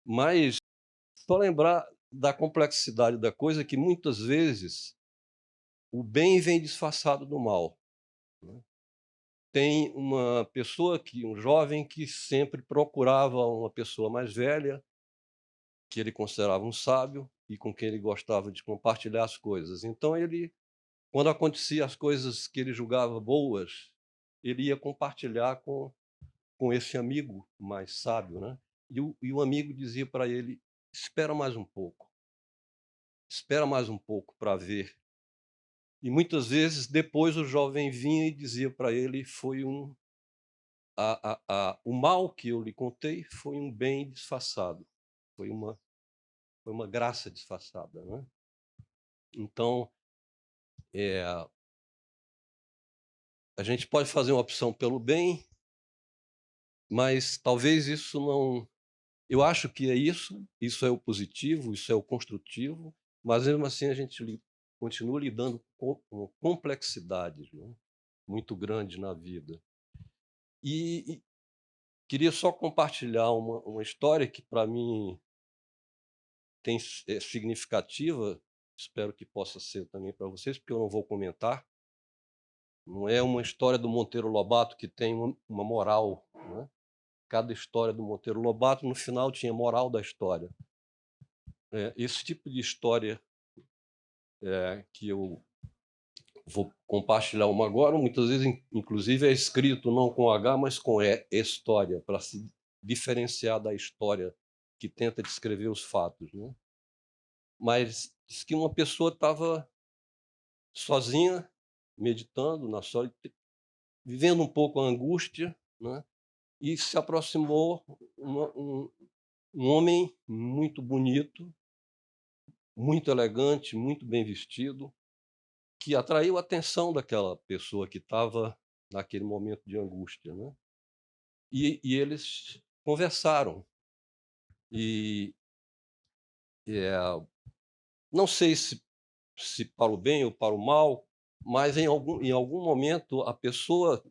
mas só lembrar da complexidade da coisa, que muitas vezes o bem vem disfarçado do mal, né? Tem uma pessoa, um jovem, que sempre procurava uma pessoa mais velha, que ele considerava um sábio e com quem ele gostava de compartilhar as coisas. Então, quando acontecia as coisas que ele julgava boas, ele ia compartilhar com esse amigo mais sábio, né? E o amigo dizia para ele: espera mais um pouco para ver. E muitas vezes depois o jovem vinha e dizia para ele: o mal que eu lhe contei foi um bem disfarçado, foi uma graça disfarçada, né? Então, a gente pode fazer uma opção pelo bem, mas talvez isso não... Eu acho que é isso é o positivo, isso é o construtivo, mas mesmo assim a gente continua lidando com complexidades, né, muito grandes na vida. E queria só compartilhar uma história que, para mim, é significativa, espero que possa ser também para vocês, porque eu não vou comentar. Não é uma história do Monteiro Lobato que tem uma moral, né? Cada história do Monteiro Lobato, no final, tinha moral da história. Esse tipo de história que eu vou compartilhar uma agora, muitas vezes, inclusive, é escrito não com H, mas com E, história, para se diferenciar da história que tenta descrever os fatos, né? Mas diz que uma pessoa estava sozinha, meditando na solidão, vivendo um pouco a angústia, né? E se aproximou um homem muito bonito, muito elegante, muito bem vestido, que atraiu a atenção daquela pessoa que estava naquele momento de angústia, né? E eles conversaram. Não sei se para o bem ou para o mal, mas em algum momento a pessoa,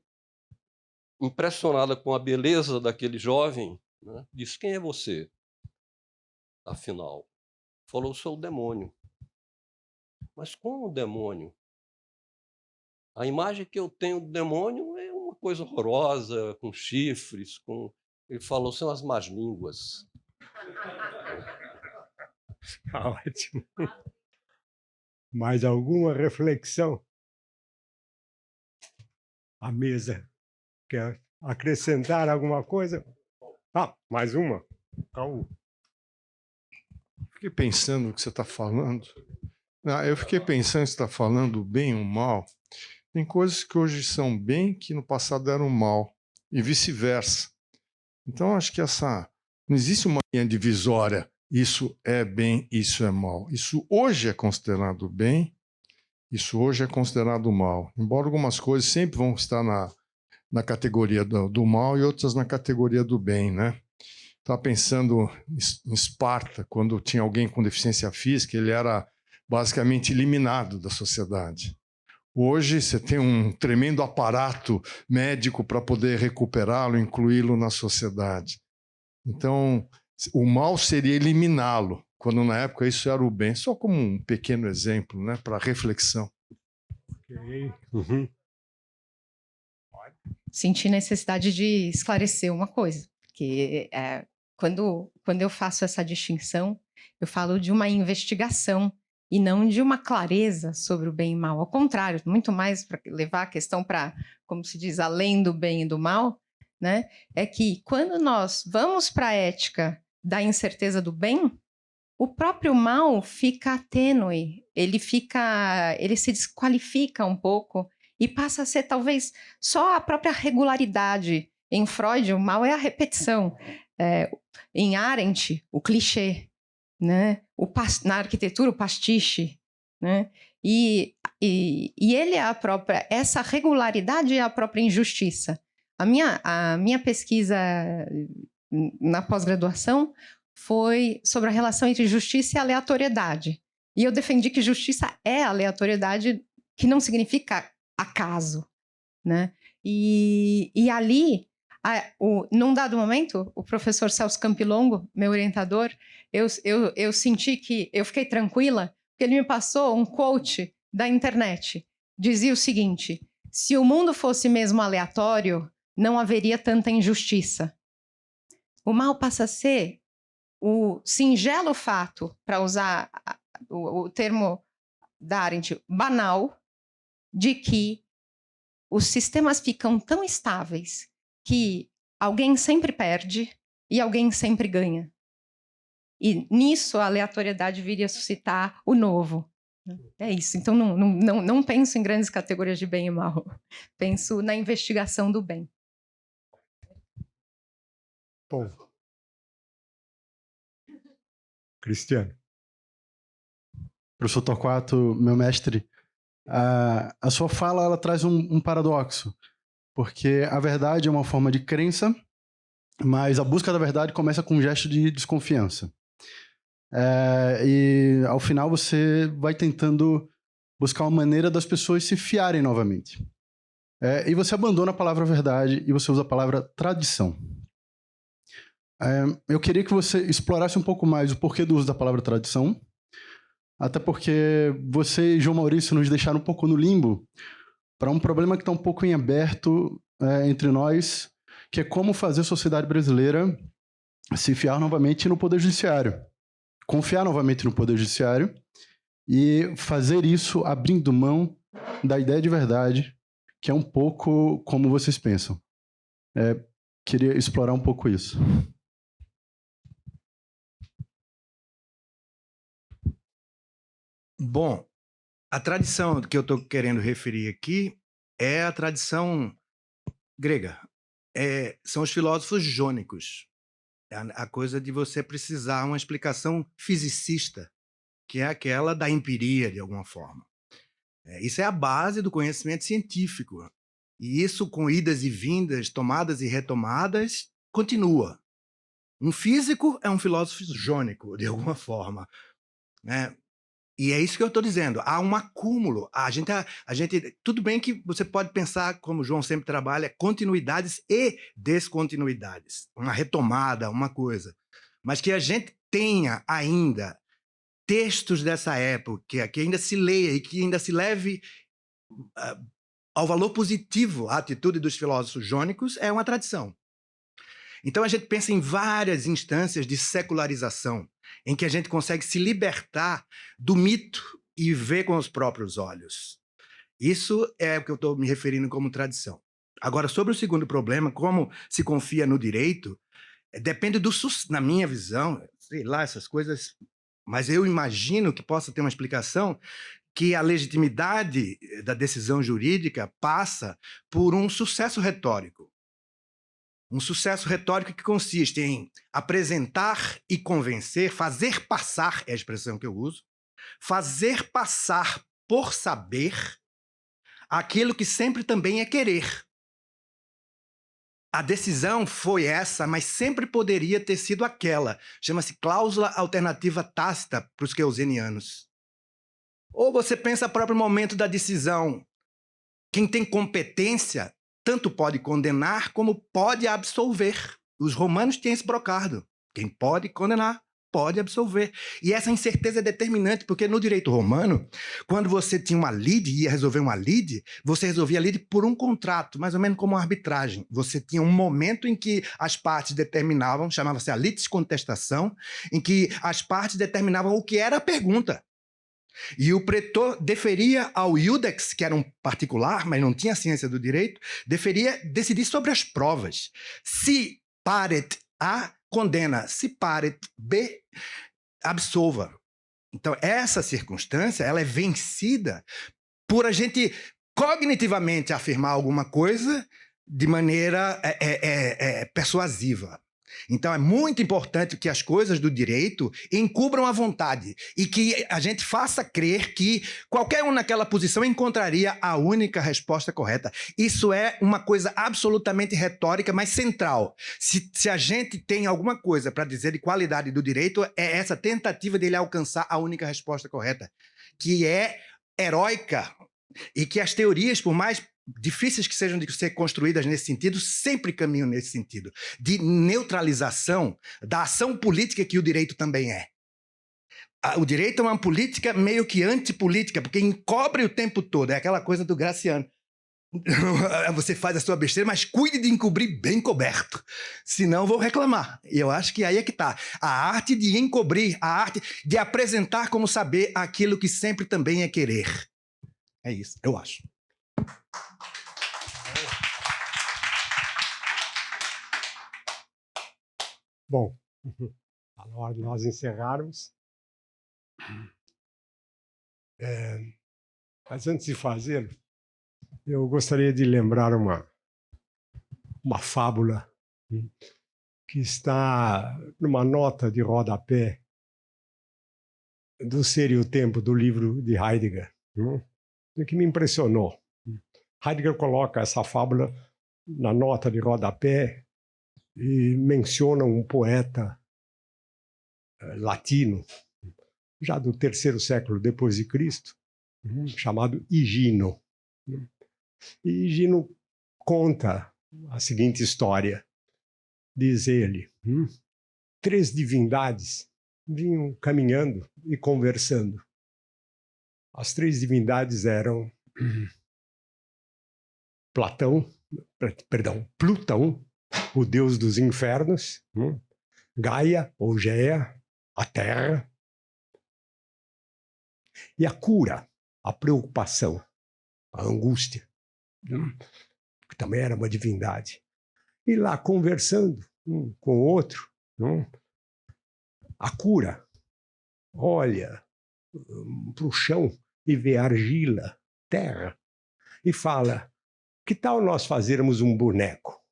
impressionada com a beleza daquele jovem, né, disse: quem é você, afinal? Falou: sou o demônio. Mas como o demônio? A imagem que eu tenho do demônio é uma coisa horrorosa, com chifres, Ele falou: são as más línguas. Ótimo. Mais alguma reflexão? A mesa quer acrescentar alguma coisa? Mais uma. Calma. Fiquei pensando no que você está falando. Eu fiquei pensando que você está falando bem ou mal. Tem coisas que hoje são bem que no passado eram mal, e vice-versa. Então, acho que não existe uma linha divisória. Isso é bem, isso é mal. Isso hoje é considerado bem, isso hoje é considerado mal. Embora algumas coisas sempre vão estar na categoria do mal e outras na categoria do bem, né? Estava pensando em Esparta, quando tinha alguém com deficiência física, ele era basicamente eliminado da sociedade. Hoje você tem um tremendo aparato médico para poder recuperá-lo, incluí-lo na sociedade. Então, o mal seria eliminá-lo, quando na época isso era o bem. Só como um pequeno exemplo, né, para reflexão. Ok. Uhum. Senti necessidade de esclarecer uma coisa, porque quando eu faço essa distinção, eu falo de uma investigação e não de uma clareza sobre o bem e mal. Ao contrário, muito mais para levar a questão para, como se diz, além do bem e do mal, né? É que quando nós vamos para a ética da incerteza do bem, o próprio mal fica tênue, ele se desqualifica um pouco e passa a ser talvez só a própria regularidade. Em Freud, o mal é a repetição. Em Arendt, o clichê, né? Na arquitetura, o pastiche, né? E ele é a própria, essa regularidade é a própria injustiça. A minha pesquisa na pós-graduação foi sobre a relação entre justiça e aleatoriedade. E eu defendi que justiça é aleatoriedade, que não significa acaso, né? E ali, num dado momento, o professor Celso Campilongo, meu orientador, eu senti que eu fiquei tranquila, porque ele me passou um quote da internet. Dizia o seguinte: se o mundo fosse mesmo aleatório, não haveria tanta injustiça. O mal passa a ser o singelo fato, para usar o termo da Arendt, banal, de que os sistemas ficam tão estáveis que alguém sempre perde e alguém sempre ganha. E nisso a aleatoriedade viria a suscitar o novo. É isso. Então não penso em grandes categorias de bem e mal. Penso na investigação do bem. Bom. Cristiano. Professor Torquato, meu mestre, a sua fala ela traz um paradoxo, porque a verdade é uma forma de crença, mas a busca da verdade começa com um gesto de desconfiança. E ao final você vai tentando buscar uma maneira das pessoas se fiarem novamente. E você abandona a palavra verdade e você usa a palavra tradição. Eu queria que você explorasse um pouco mais o porquê do uso da palavra tradição, até porque você e João Maurício nos deixaram um pouco no limbo para um problema que está um pouco em aberto entre nós, que é como fazer a sociedade brasileira se fiar novamente no Poder Judiciário, confiar novamente no Poder Judiciário e fazer isso abrindo mão da ideia de verdade, que é um pouco como vocês pensam. Queria explorar um pouco isso. Bom, a tradição que eu estou querendo referir aqui é a tradição grega. São os filósofos jônicos. A coisa de você precisar uma explicação fisicista, que é aquela da empiria, de alguma forma. Isso é a base do conhecimento científico. E isso, com idas e vindas, tomadas e retomadas, continua. Um físico é um filósofo jônico, de alguma forma, né? E é isso que eu estou dizendo. Há um acúmulo. A gente, tudo bem que você pode pensar, como o João sempre trabalha, continuidades e descontinuidades. Uma retomada, uma coisa. Mas que a gente tenha ainda textos dessa época, que ainda se leia e que ainda se leve ao valor positivo a atitude dos filósofos jônicos, é uma tradição. Então a gente pensa em várias instâncias de secularização, em que a gente consegue se libertar do mito e ver com os próprios olhos. Isso é o que eu estou me referindo como tradição. Agora, sobre o segundo problema, como se confia no direito, depende na minha visão, sei lá, essas coisas, mas eu imagino que possa ter uma explicação, que a legitimidade da decisão jurídica passa por um sucesso retórico. Um sucesso retórico que consiste em apresentar e convencer, fazer passar, é a expressão que eu uso, fazer passar por saber aquilo que sempre também é querer. A decisão foi essa, mas sempre poderia ter sido aquela. Chama-se cláusula alternativa tácita para os keynesianos. Ou você pensa o próprio momento da decisão. Quem tem competência tanto pode condenar como pode absolver. Os romanos têm esse brocardo. Quem pode condenar, pode absolver. E essa incerteza é determinante, porque no direito romano, quando você tinha uma lide e ia resolver uma lide, você resolvia a lide por um contrato, mais ou menos como uma arbitragem. Você tinha um momento em que as partes determinavam, chamava-se a litis contestação, em que as partes determinavam o que era a pergunta. E o pretor deferia ao iudex, que era um particular, mas não tinha ciência do direito, deferia decidir sobre as provas. Se paret A, condena. Se paret B, absolva. Então, essa circunstância, ela é vencida por a gente cognitivamente afirmar alguma coisa de maneira persuasiva. Então, é muito importante que as coisas do direito encubram a vontade e que a gente faça crer que qualquer um naquela posição encontraria a única resposta correta. Isso é uma coisa absolutamente retórica, mas central. Se a gente tem alguma coisa para dizer de qualidade do direito, é essa tentativa dele alcançar a única resposta correta, que é heróica e que as teorias, por mais difíceis que sejam de ser construídas nesse sentido, sempre caminham nesse sentido, de neutralização da ação política que o direito também é. O direito é uma política meio que antipolítica, porque encobre o tempo todo, é aquela coisa do Graciano. Você faz a sua besteira, mas cuide de encobrir bem coberto, senão vou reclamar. E eu acho que aí é que está. A arte de encobrir, a arte de apresentar como saber aquilo que sempre também é querer. É isso, eu acho. Bom, está na hora de nós encerrarmos. Mas antes de fazê-lo, eu gostaria de lembrar uma fábula que está numa nota de rodapé do Ser e o Tempo, do livro de Heidegger, que me impressionou. Heidegger coloca essa fábula na nota de rodapé e menciona um poeta latino, já do terceiro século depois de Cristo, chamado Higino. E Higino conta a seguinte história. Diz ele, 3 divindades vinham caminhando e conversando. As 3 divindades eram Plutão, o deus dos infernos, Gaia, ou Géia, a terra, e a cura, a preocupação, a angústia, que também era uma divindade. E lá conversando um com o outro, a cura olha para o chão e vê argila, terra, e fala, que tal nós fazermos um boneco?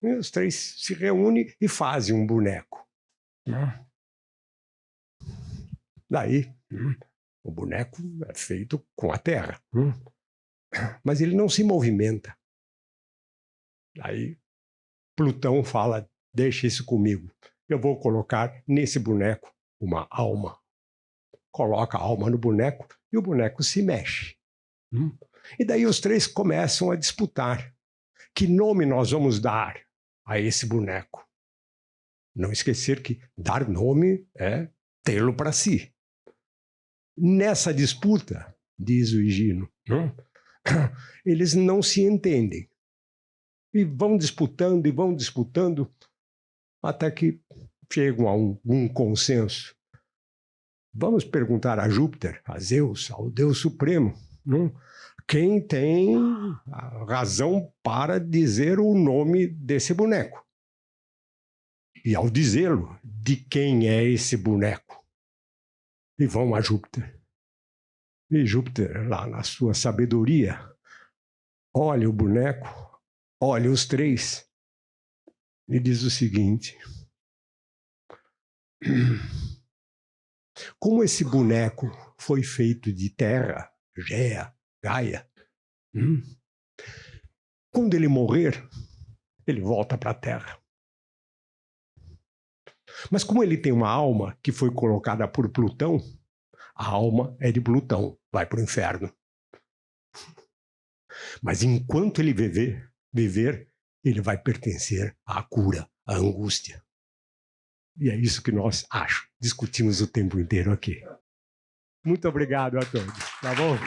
E os 3 se reúnem e fazem um boneco. Daí, o boneco é feito com a terra. Mas ele não se movimenta. Daí, Plutão fala, deixa isso comigo. Eu vou colocar nesse boneco uma alma. Coloca a alma no boneco e o boneco se mexe. E daí os 3 começam a disputar. Que nome nós vamos dar a esse boneco? Não esquecer que dar nome é tê-lo para si. Nessa disputa, diz o Higino, eles não se entendem. E vão disputando, até que chegam a um consenso. Vamos perguntar a Júpiter, a Zeus, ao Deus Supremo, quem tem a razão para dizer o nome desse boneco. E ao dizê-lo, de quem é esse boneco? E vão a Júpiter. E Júpiter, lá na sua sabedoria, olha o boneco, olha os 3 e diz o seguinte: como esse boneco foi feito de terra, Géia, Gaia, quando ele morrer, ele volta para a terra. Mas como ele tem uma alma que foi colocada por Plutão, a alma é de Plutão, vai para o inferno. Mas enquanto ele viver, ele vai pertencer à cura, à angústia. E é isso que nós, discutimos o tempo inteiro aqui. Muito obrigado a todos, tá bom?